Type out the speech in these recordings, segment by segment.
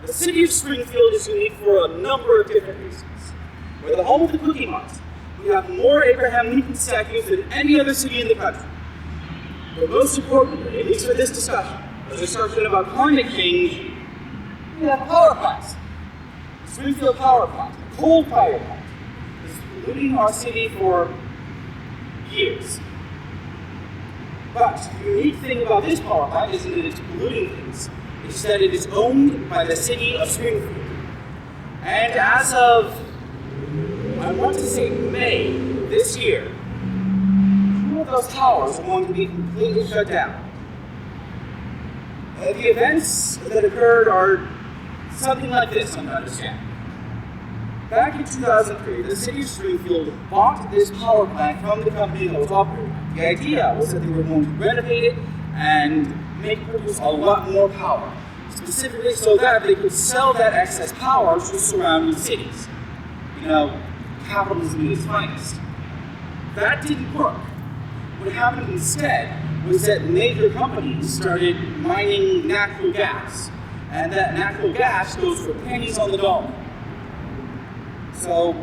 The city of Springfield is unique for a number of different reasons. We're the home of the Cookie Month. We have more Abraham Lincoln statues than any other city in the country. But most importantly, at least for this discussion, as we start talking about climate change, we have power plants. The Springfield Power Plant, a coal power plant, is polluting our city for years. But the unique thing about this power plant isn't that it's polluting things, it's that it is owned by the city of Springfield. And as of, I want to say May this year, two of those towers are going to be completely shut down. The events that occurred are something like this, I'm to understand. Back in 2003, the city of Springfield bought this power plant from the company that was operating it. The idea was that they were going to renovate it and make it produce a lot more power, specifically so that they could sell that excess power to surrounding cities. You know, capitalism at its finest. That didn't work. What happened instead was that major companies started mining natural gas, and that natural gas goes for pennies on the dollar. So,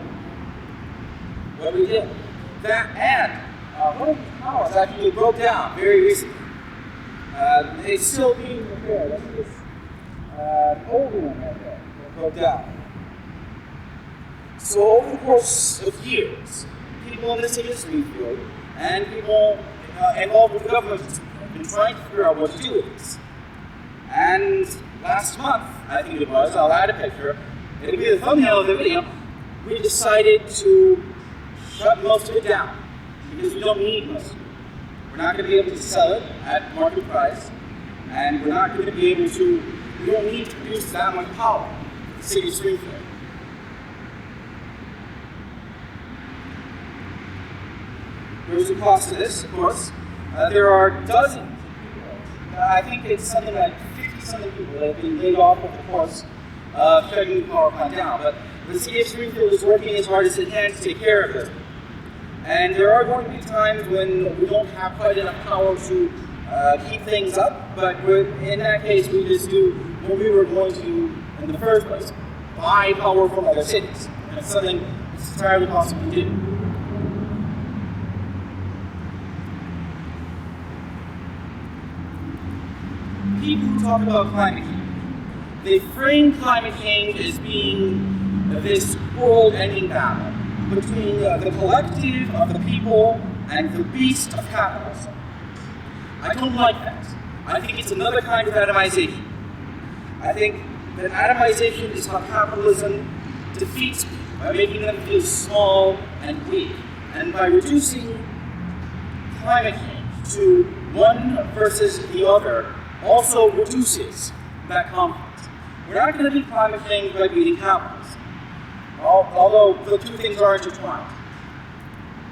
what we did? That and one of these towers actually broke down very recently. It's still being repaired. That's this older one right there that broke down. So over the course of years, people in the city of Springfield and people involved with the government have been trying to figure out what to do with this. And last month, I think it was, I'll add a picture, it'll be the thumbnail of the video, we decided to shut most of it down because we don't need most of it. We're not going to be able to sell it at market price, and we're not going to be able to, we don't need to produce that much power for the city of Springfield. There's a cost to this, of course. There are dozens of people. I think it's something like 50-something people that have been laid off over the course of shutting the power plant down. But the city of Springfield is working as hard as it can to take care of it. And there are going to be times when we don't have quite enough power to keep things up, but in that case we just do what we were going to do in the first place, buy power from other cities. And it's something that's entirely possible to do. People who talk about climate change, they frame climate change as being this world-ending battle between the collective of the people and the beast of capitalism. I don't like that. I think it's another kind of atomization. I think that atomization is how capitalism defeats people, by making them feel small and weak, and by reducing climate change to one versus the other also reduces that conflict. We're not going to beat climate change by beating capitalism, although the two things are intertwined.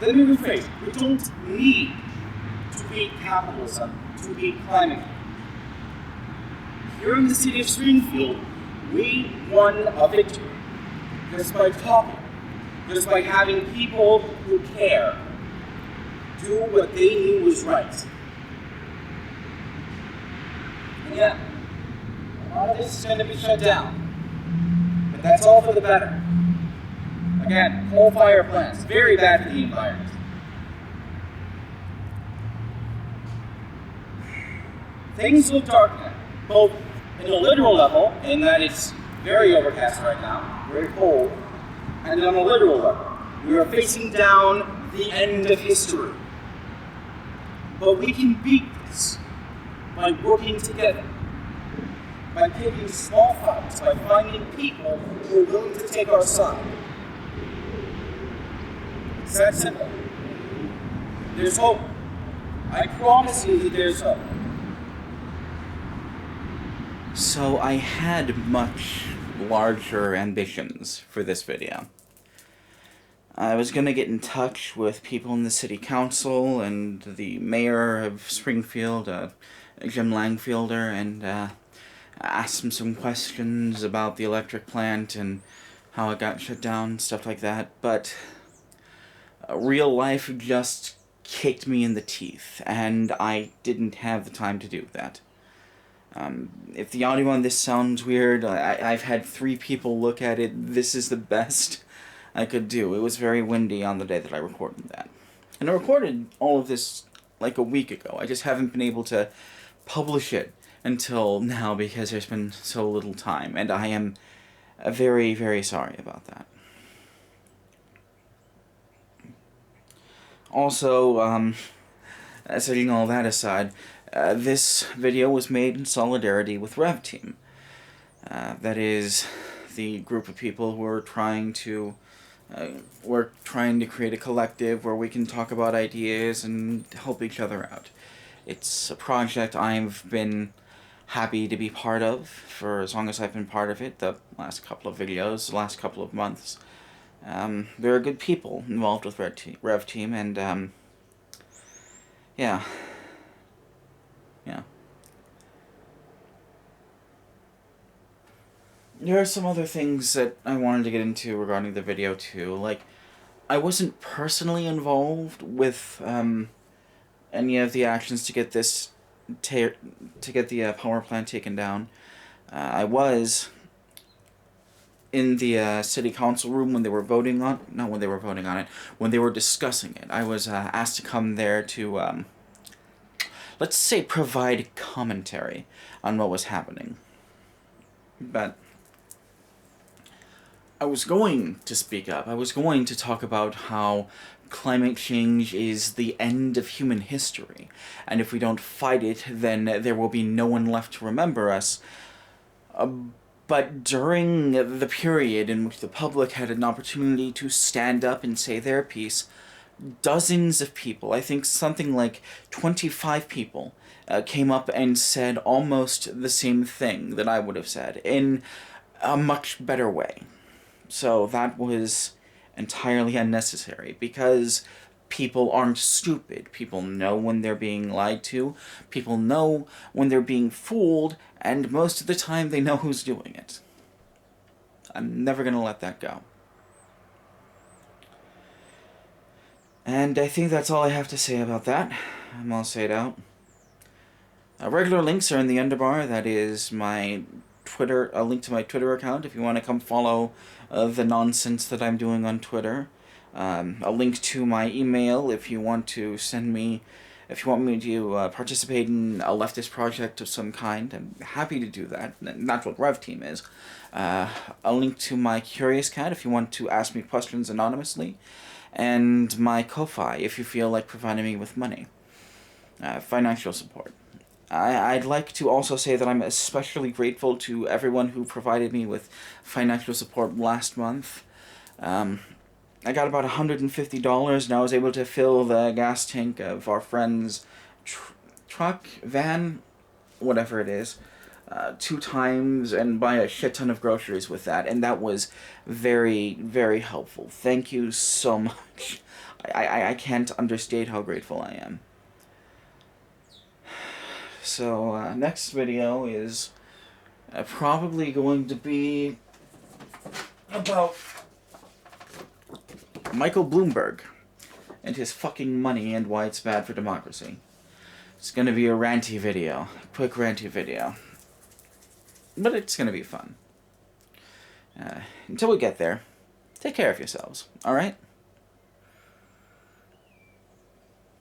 Let me rephrase, we don't need to beat capitalism to beat climate change. Here in the city of Springfield, we won a victory just by talking, just by having people who care do what they knew was right. And yeah, a lot of this is going to be shut down, but that's all for the better. Again, coal fire plants, very bad for the environment. Things look dark now, both in a literal level, in that it's very overcast right now, very cold, and on a literal level, we are facing down the end of history. But we can beat this by working together, by picking small fights, by finding people who are willing to take our side. It's that simple. There's hope. I promise you that there's hope. So I had much larger ambitions for this video. I was going to get in touch with people in the city council and the mayor of Springfield, Jim Langfielder, and ask him some questions about the electric plant and how it got shut down, stuff like that, but real life just kicked me in the teeth, and I didn't have the time to do that. If the audio on this sounds weird, I've had 3 people look at it. This is the best I could do. It was very windy on the day that I recorded that. And I recorded all of this like a week ago. I just haven't been able to publish it until now because there's been so little time. And I am very, very sorry about that. Also, setting all that aside, this video was made in solidarity with Rev Team. That is the group of people who are trying to create a collective where we can talk about ideas and help each other out. It's a project I've been happy to be part of for as long as I've been part of it, the last couple of videos, the last couple of months. There are good people involved with Rev Team, and yeah. There are some other things that I wanted to get into regarding the video too. Like, I wasn't personally involved with any of the actions to get this to get the power plant taken down. I was in the city council room when they were voting on when they were discussing it. I was asked to come there to let's say provide commentary on what was happening. But I was going to speak up. I was going to talk about how climate change is the end of human history, and if we don't fight it, then there will be no one left to remember us. But during the period in which the public had an opportunity to stand up and say their piece, dozens of people, I think something like 25 people, came up and said almost the same thing that I would have said, in a much better way. So that was entirely unnecessary, because people aren't stupid. People know when they're being lied to, people know when they're being fooled, and most of the time they know who's doing it. I'm never gonna let that go. And I think that's all I have to say about that. I'm all said out. Regular links are in the underbar. That is my Twitter, a link to my Twitter account if you want to come follow the nonsense that I'm doing on Twitter. A link to my email if you want to send me, if you want me to participate in a leftist project of some kind. I'm happy to do that. That's what Rev Team is. A link to my Curious Cat if you want to ask me questions anonymously. And my Ko-Fi if you feel like providing me with money. Financial support. I'd like to also say that I'm especially grateful to everyone who provided me with financial support last month. I got about $150, and I was able to fill the gas tank of our friend's truck, van, whatever it is, 2 times, and buy a shit ton of groceries with that, and that was very, very helpful. Thank you so much. I can't understate how grateful I am. So, next video is probably going to be about Michael Bloomberg and his fucking money and why it's bad for democracy. It's gonna be a ranty video, quick ranty video. But it's gonna be fun. Until we get there, take care of yourselves, alright?